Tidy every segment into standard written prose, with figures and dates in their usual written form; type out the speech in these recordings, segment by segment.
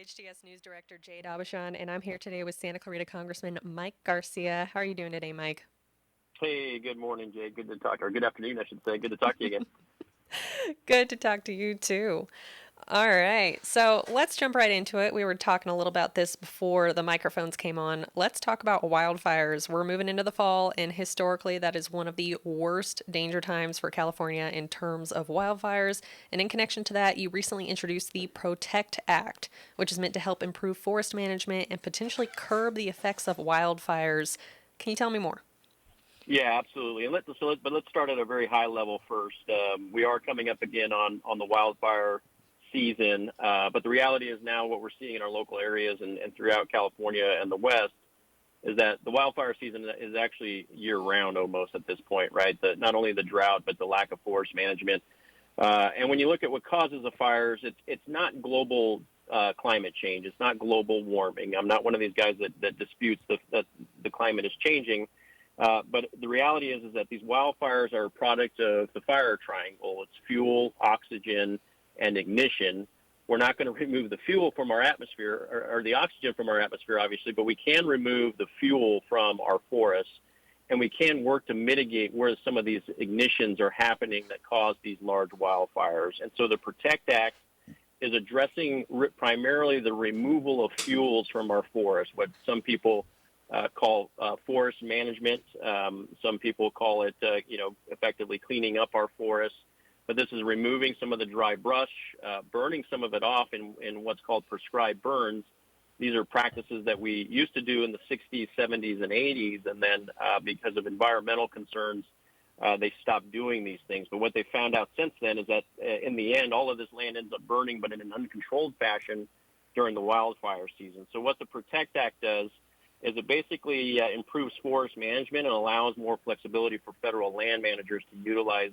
KHTS News Director Jade Aubuchon, and I'm here today with Santa Clarita Congressman Mike Garcia. How are you doing today, Mike? Hey, good morning, Jay. Good to talk, or good afternoon, I should say. Good to talk to you again. Good to talk to you too. All right, so let's jump right into it. We were talking a little about this before the microphones came on. Let's talk about wildfires. We're moving into the fall, and historically, that is one of the worst danger times for California in terms of wildfires. And in connection to that, you recently introduced the Protect Act, which is meant to help improve forest management and potentially curb the effects of wildfires. Can you tell me more? Yeah, absolutely. And let's start at a very high level first. We are coming up again on the wildfire season, but the reality is now what we're seeing in our local areas and throughout California and the West is that the wildfire season is actually year round almost at this point, right? Not only the drought, but the lack of forest management. And when you look at what causes the fires, it's not global climate change. It's not global warming. I'm not one of these guys that disputes that the climate is changing. But the reality is that these wildfires are a product of the fire triangle. It's fuel, oxygen, and ignition. We're not going to remove the fuel from our atmosphere or the oxygen from our atmosphere, obviously, but we can remove the fuel from our forests, and we can work to mitigate where some of these ignitions are happening that cause these large wildfires. And so the Protect Act is addressing primarily the removal of fuels from our forests, what some people call forest management. Some people call it, effectively cleaning up our forests. But this is removing some of the dry brush, burning some of it off in what's called prescribed burns. These are practices that we used to do in the 60s, 70s, and 80s, and then because of environmental concerns, they stopped doing these things. But what they found out since then is that in the end, all of this land ends up burning, but in an uncontrolled fashion during the wildfire season. So what the Protect Act does is it basically improves forest management and allows more flexibility for federal land managers to utilize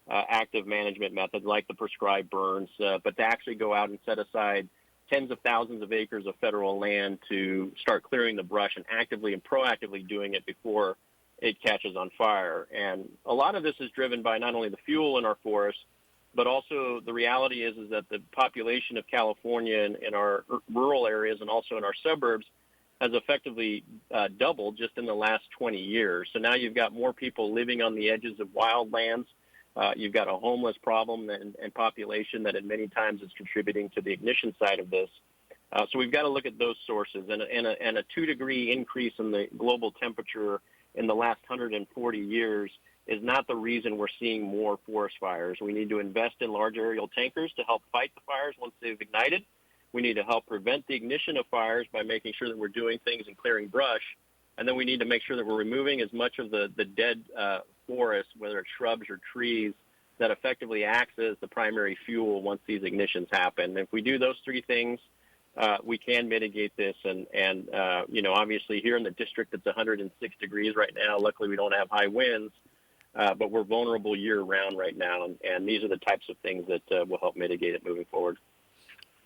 active management methods like the prescribed burns, but to actually go out and set aside tens of thousands of acres of federal land to start clearing the brush and actively and proactively doing it before it catches on fire. And a lot of this is driven by not only the fuel in our forests, but also the reality is that the population of California in our rural areas and also in our suburbs has effectively doubled just in the last 20 years. So now you've got more people living on the edges of wildlands. You've got a homeless problem and population that in many times is contributing to the ignition side of this. So we've got to look at those sources. And a 2-degree increase in the global temperature in the last 140 years is not the reason we're seeing more forest fires. We need to invest in large aerial tankers to help fight the fires once they've ignited. We need to help prevent the ignition of fires by making sure that we're doing things and clearing brush. And then we need to make sure that we're removing as much of the dead forest, whether it's shrubs or trees, that effectively acts as the primary fuel once these ignitions happen. And if we do those three things, we can mitigate this. And obviously here in the district, it's 106 degrees right now. Luckily, we don't have high winds, but we're vulnerable year-round right now. And these are the types of things that will help mitigate it moving forward.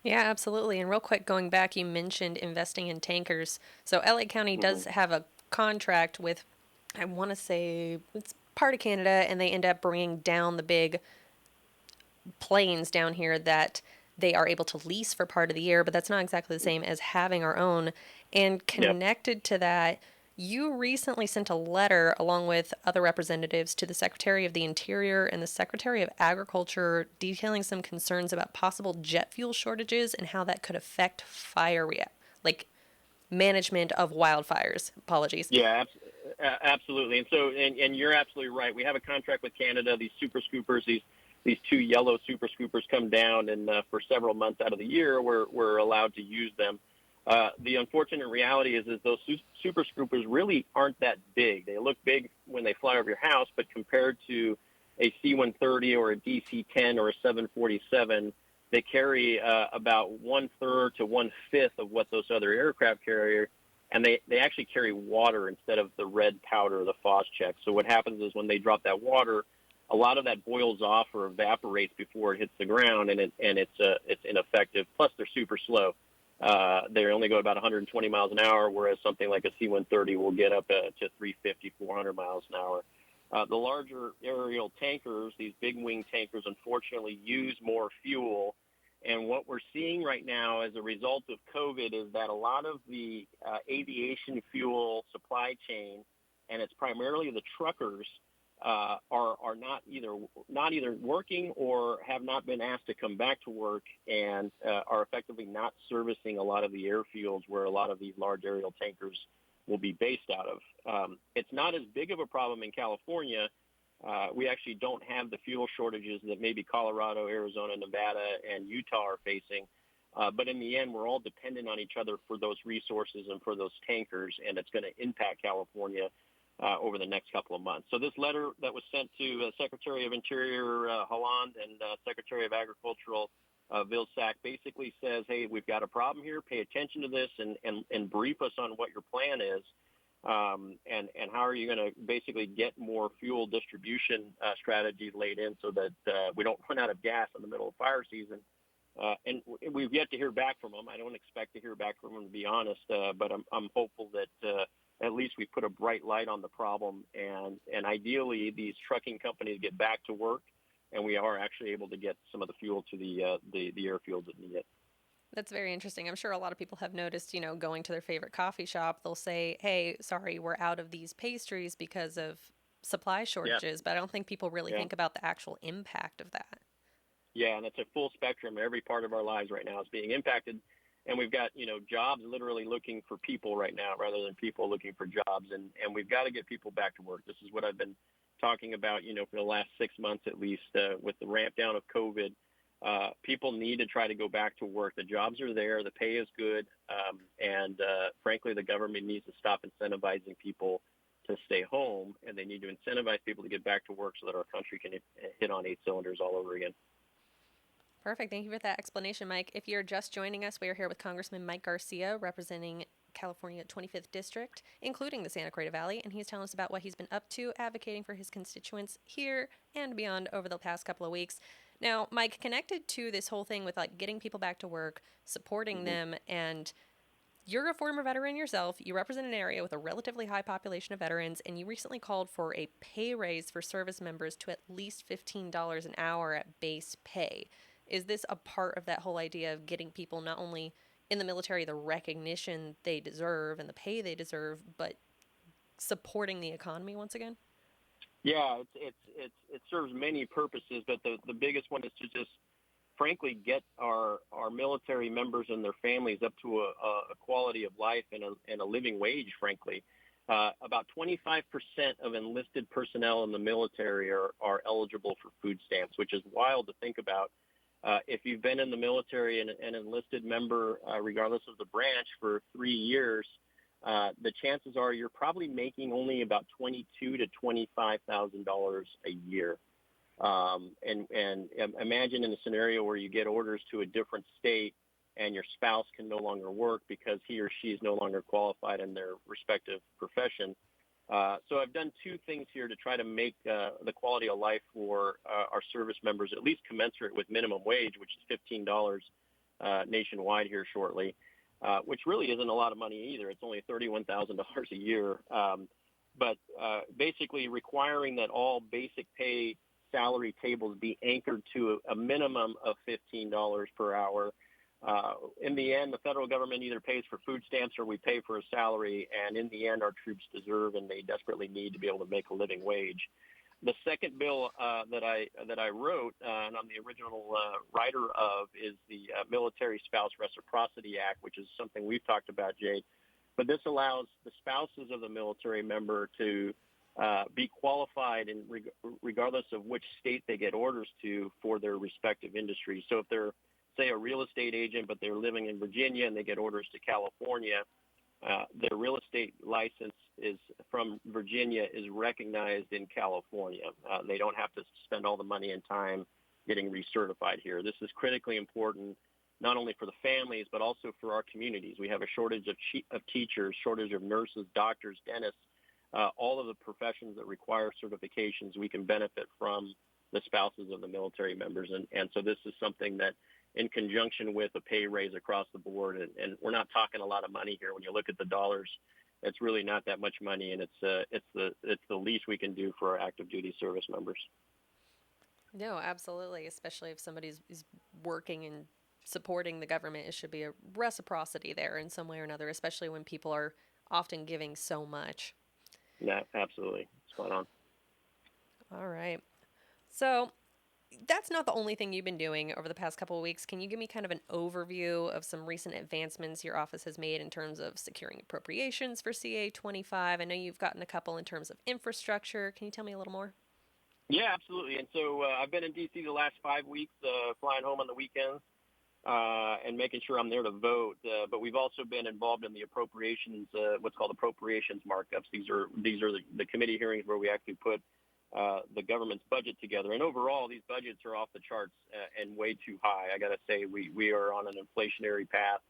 Yeah, absolutely. And real quick, going back, you mentioned investing in tankers. So LA County Mm-hmm. does have a contract with, I want to say it's part of Canada, and they end up bringing down the big planes down here that they are able to lease for part of the year, but that's not exactly the same as having our own. And Yep. connected to that, you recently sent a letter along with other representatives to the Secretary of the Interior and the Secretary of Agriculture detailing some concerns about possible jet fuel shortages and how that could affect like management of wildfires. Apologies. Yeah, absolutely. And you're absolutely right. We have a contract with Canada. These super scoopers, these two yellow super scoopers come down, and for several months out of the year, we're allowed to use them. The unfortunate reality is those super scoopers really aren't that big. They look big when they fly over your house, but compared to a C-130 or a DC-10 or a 747, they carry about one-third to one-fifth of what those other aircraft carry, and they actually carry water instead of the red powder, the Phos-Chek. So what happens is when they drop that water, a lot of that boils off or evaporates before it hits the ground, and it's ineffective. Plus, they're super slow. They only go about 120 miles an hour, whereas something like a C-130 will get up to 350, 400 miles an hour. The larger aerial tankers, these big wing tankers, unfortunately use more fuel, And what we're seeing right now as a result of COVID is that a lot of the aviation fuel supply chain, and it's primarily the truckers, are not either working or have not been asked to come back to work, and are effectively not servicing a lot of the airfields where a lot of these large aerial tankers will be based out of. It's not as big of a problem in California. We actually don't have the fuel shortages that maybe Colorado, Arizona, Nevada, and Utah are facing. But in the end, we're all dependent on each other for those resources and for those tankers, and it's going to impact California over the next couple of months. So this letter that was sent to Secretary of Interior Holland and Secretary of Agricultural Vilsack basically says, hey, we've got a problem here. Pay attention to this and brief us on what your plan is. And how are you going to basically get more fuel distribution strategies laid in so that we don't run out of gas in the middle of fire season? And we've yet to hear back from them. I don't expect to hear back from them, to be honest, but I'm hopeful that at least we put a bright light on the problem, and ideally these trucking companies get back to work, and we are actually able to get some of the fuel to the airfields that need it. That's very interesting. I'm sure a lot of people have noticed, going to their favorite coffee shop, they'll say, hey, sorry, we're out of these pastries because of supply Yeah, shortages, but I don't think people really yeah. think about the actual impact of that. Yeah, and it's a full spectrum. Every part of our lives right now is being impacted. And we've got, jobs literally looking for people right now rather than people looking for jobs. And we've got to get people back to work. This is what I've been talking about, for the last 6 months at least, with the ramp down of COVID. People need to try to go back to work. The jobs are there. The pay is good. And frankly, the government needs to stop incentivizing people to stay home, and they need to incentivize people to get back to work so that our country can hit on 8 cylinders all over again. Perfect. Thank you for that explanation, Mike. If you're just joining us, we are here with Congressman Mike Garcia, representing California 25th District, including the Santa Clarita Valley, and he's telling us about what he's been up to advocating for his constituents here and beyond over the past couple of weeks. Now, Mike, connected to this whole thing with getting people back to work, supporting Hmm. them, and you're a former veteran yourself. You represent an area with a relatively high population of veterans, and you recently called for a pay raise for service members to at least $15 an hour at base pay. Is this a part of that whole idea of getting people not only in the military the recognition they deserve and the pay they deserve, but supporting the economy once again? Yeah, it serves many purposes, but the biggest one is to just frankly get our military members and their families up to a quality of life and a living wage, frankly. About 25% of enlisted personnel in the military are eligible for food stamps, which is wild to think about. If you've been in the military and an enlisted member, regardless of the branch, for 3 years, the chances are you're probably making only about $22,000 to $25,000 a year. And imagine in a scenario where you get orders to a different state and your spouse can no longer work because he or she is no longer qualified in their respective profession. So I've done 2 things here to try to make the quality of life for our service members at least commensurate with minimum wage, which is $15 nationwide here shortly, which really isn't a lot of money either. It's only $31,000 a year. But basically requiring that all basic pay salary tables be anchored to a minimum of $15 per hour. In the end, the federal government either pays for food stamps or we pay for a salary, and in the end, our troops deserve and they desperately need to be able to make a living wage. The second bill that I wrote, and I'm the original writer of, is the Military Spouse Reciprocity Act, which is something we've talked about, Jade. But this allows the spouses of the military member to be qualified regardless of which state they get orders to for their respective industries. So if they're, say, a real estate agent, but they're living in Virginia and they get orders to California, their real estate license is from Virginia is recognized in California. They don't have to spend all the money and time getting recertified here. This is critically important, not only for the families, but also for our communities. We have a shortage of teachers, shortage of nurses, doctors, dentists, all of the professions that require certifications. We can benefit from the spouses of the military members. And so this is something that, in conjunction with a pay raise across the board, and we're not talking a lot of money here. When you look at the dollars, it's really not that much money, and it's the least we can do for our active duty service members. No, absolutely, especially if somebody's is working in supporting the government, it should be a reciprocity there in some way or another, especially when people are often giving so much. Yeah, absolutely. Spot on. All right. So that's not the only thing you've been doing over the past couple of weeks. Can you give me kind of an overview of some recent advancements your office has made in terms of securing appropriations for CA 25? I know you've gotten a couple in terms of infrastructure. Can you tell me a little more? Yeah, absolutely. And so I've been in D.C. the last 5 weeks, flying home on the weekends and making sure I'm there to vote. But we've also been involved in the appropriations, what's called appropriations markups. These are the committee hearings where we actually put the government's budget together. And overall, these budgets are off the charts and way too high. I got to say, we are on an inflationary path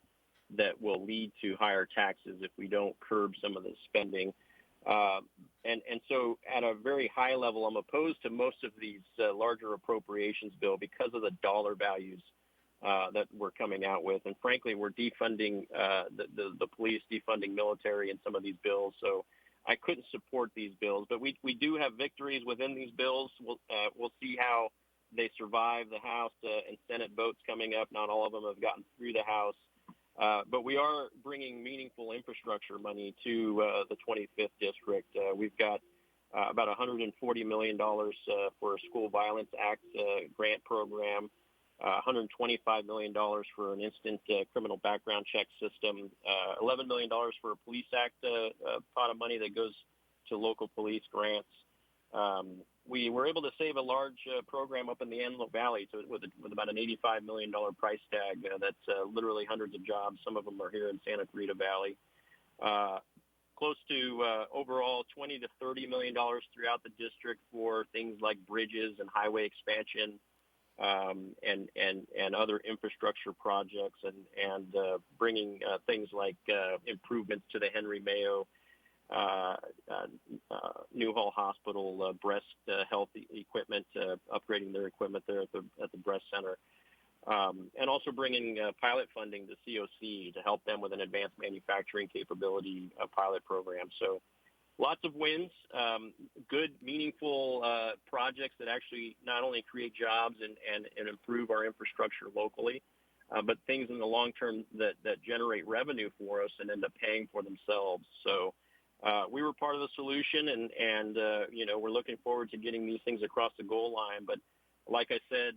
that will lead to higher taxes if we don't curb some of the spending. Uh, and so at a very high level, I'm opposed to most of these larger appropriations bill because of the dollar values that we're coming out with. And frankly, we're defunding the police, defunding military in some of these bills. So I couldn't support these bills. But we do have victories within these bills. We'll see how they survive the House and Senate votes coming up. Not all of them have gotten through the House. But we are bringing meaningful infrastructure money to the 25th district. We've got about $140 million for a School Violence Act grant program, $125 million for an instant criminal background check system, $11 million for a Police Act pot of money that goes to local police grants. We were able to save a large program up in the Antelope Valley with about an $85 million price tag. That's literally hundreds of jobs. Some of them are here in Santa Clarita Valley. Close to overall $20 to $30 million throughout the district for things like bridges and highway expansion and other infrastructure projects and bringing things like improvements to the Henry Mayo Newhall Hospital breast health equipment, upgrading their equipment there at the breast center, and also bringing pilot funding to COC to help them with an advanced manufacturing capability pilot program. So lots of wins, good, meaningful projects that actually not only create jobs and improve our infrastructure locally, but things in the long term that generate revenue for us and end up paying for themselves. So we were part of the solution, and we're looking forward to getting these things across the goal line. But like I said,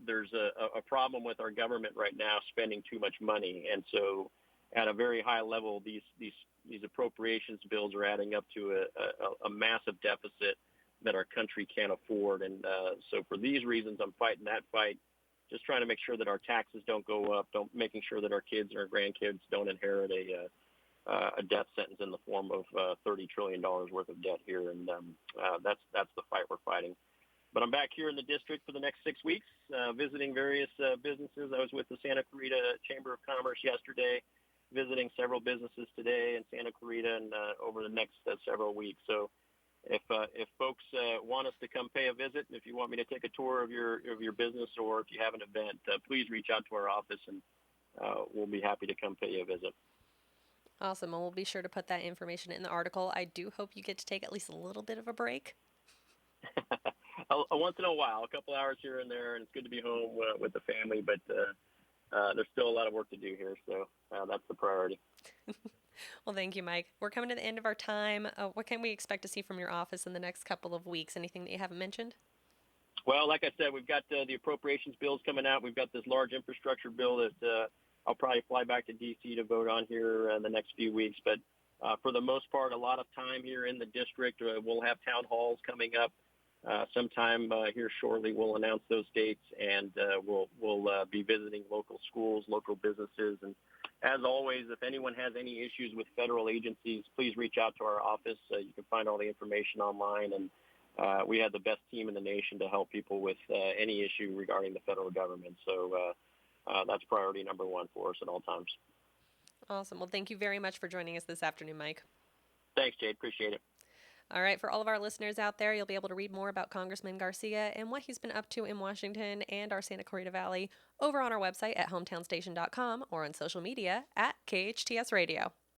there's a problem with our government right now spending too much money, and so at a very high level, these appropriations bills are adding up to a massive deficit that our country can't afford. And so for these reasons, I'm fighting that fight, just trying to make sure that our taxes don't go up, making sure that our kids and our grandkids don't inherit a death sentence in the form of $30 trillion worth of debt here. And that's the fight we're fighting. But I'm back here in the district for the next 6 weeks, visiting various businesses. I was with the Santa Clarita Chamber of Commerce yesterday, visiting several businesses today in Santa Clarita and over the next several weeks. So if folks want us to come pay a visit, if you want me to take a tour of your business, or if you have an event, please reach out to our office, and we'll be happy to come pay you a visit. Awesome. And we'll be sure to put that information in the article. I do hope you get to take at least a little bit of a break. Once in a while, a couple hours here and there, and it's good to be home with the family, but there's still a lot of work to do here, so that's the priority. Well, thank you, Mike. We're coming to the end of our time. What can we expect to see from your office in the next couple of weeks? Anything that you haven't mentioned? Well, like I said, we've got the appropriations bills coming out. We've got this large infrastructure bill that I'll probably fly back to D.C. to vote on here in the next few weeks. But for the most part, a lot of time here in the district. We'll have town halls coming up sometime here shortly. We'll announce those dates, and we'll be visiting local schools, local businesses. And as always, if anyone has any issues with federal agencies, please reach out to our office. You can find all the information online, and we have the best team in the nation to help people with any issue regarding the federal government. So that's priority number one for us at all times. Awesome. Well, thank you very much for joining us this afternoon, Mike. Thanks, Jade. Appreciate it. All right, for all of our listeners out there, you'll be able to read more about Congressman Garcia and what he's been up to in Washington and our Santa Clarita Valley over on our website at hometownstation.com or on social media at KHTS Radio.